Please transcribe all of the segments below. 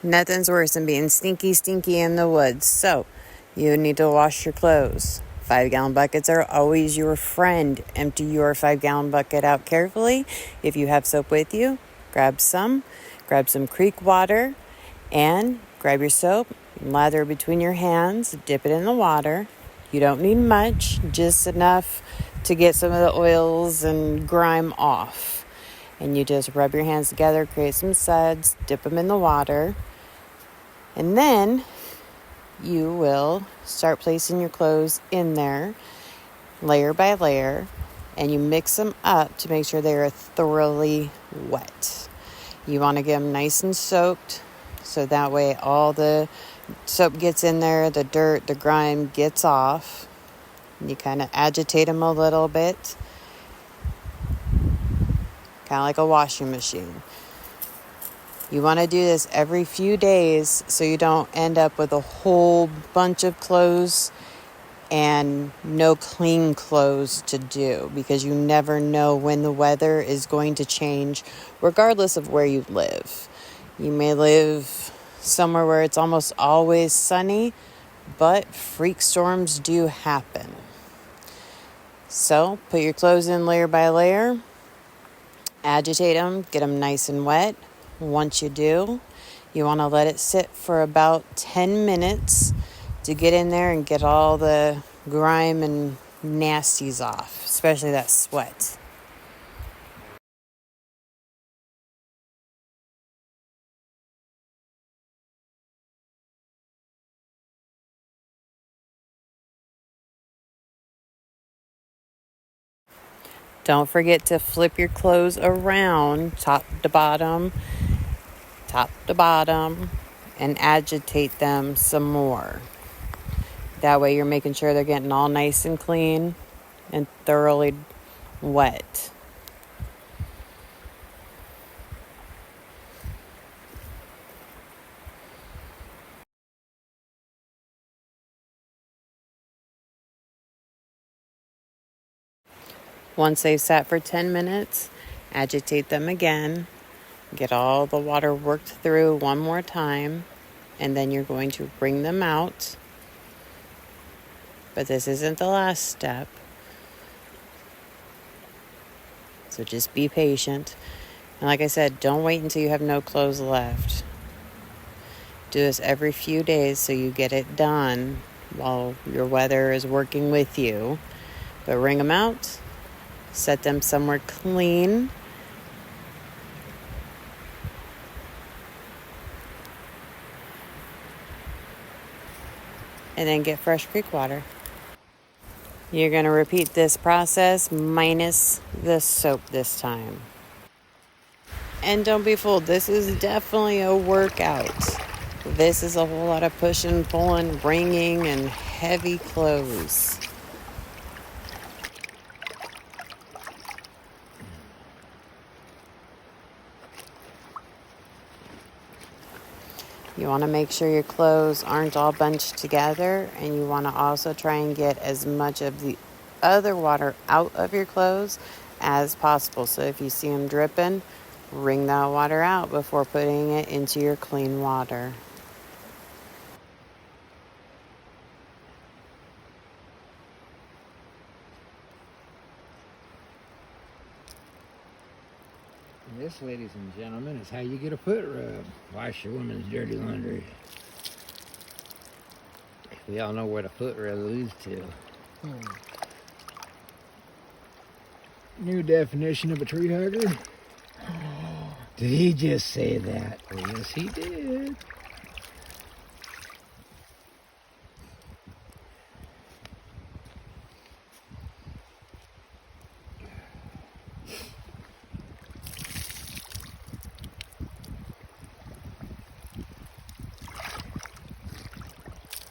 Nothing's worse than being stinky in the woods. So you need to wash your clothes. 5-gallon buckets are always your friend. Empty your 5-gallon bucket out carefully. If you have soap with you, grab some creek water, and grab your soap, lather it between your hands, dip it in the water. You don't need much, just enough to get some of the oils and grime off. And you just rub your hands together, create some suds, dip them in the water, and then you will start placing your clothes in there, layer by layer, and you mix them up to make sure they are thoroughly wet. You want to get them nice and soaked, so that way all the soap gets in there, the dirt, the grime gets off. You kind of agitate them a little bit, kind of like a washing machine. You want to do this every few days so you don't end up with a whole bunch of clothes and no clean clothes to do, because you never know when the weather is going to change regardless of where you live. You may live somewhere where it's almost always sunny, but freak storms do happen. So put your clothes in layer by layer, agitate them, get them nice and wet. Once you do, you want to let it sit for about 10 minutes to get in there and get all the grime and nasties off, especially that sweat. Don't forget to flip your clothes around, top to bottom, and agitate them some more. That way you're making sure they're getting all nice and clean and thoroughly wet. Once they've sat for 10 minutes, agitate them again. Get all the water worked through one more time, and then you're going to bring them out. But this isn't the last step, so just be patient. And like I said, don't wait until you have no clothes left. Do this every few days so you get it done while your weather is working with you. But wring them out, set them somewhere clean. And then get fresh creek water. You're going to repeat this process minus the soap this time. And don't be fooled, this is definitely a workout. This is a whole lot of pushing, pulling, wringing, and heavy clothes. You want to make sure your clothes aren't all bunched together, and you want to also try and get as much of the other water out of your clothes as possible. So if you see them dripping, wring that water out before putting it into your clean water. This, ladies and gentlemen, is how you get a foot rub. Wash your woman's dirty laundry. We all know where the foot rub leads to. New definition of a tree hugger. Did he just say that? Oh, yes, he did.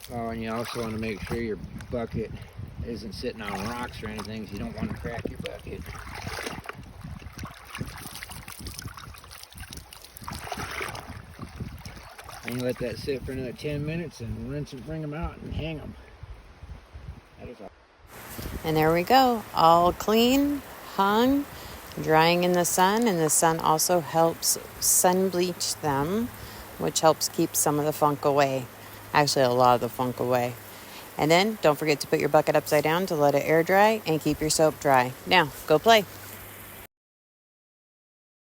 Oh, and you also want to make sure your bucket isn't sitting on rocks or anything, so you don't want to crack your bucket. And you let that sit for another 10 minutes and rinse and bring them out and hang them. That is all. And there we go, all clean, hung, drying in the sun, and the sun also helps sun bleach them which helps keep some of the funk away. Actually, a lot of the funk away. And then don't forget to put your bucket upside down to let it air dry and keep your soap dry. Now, go play.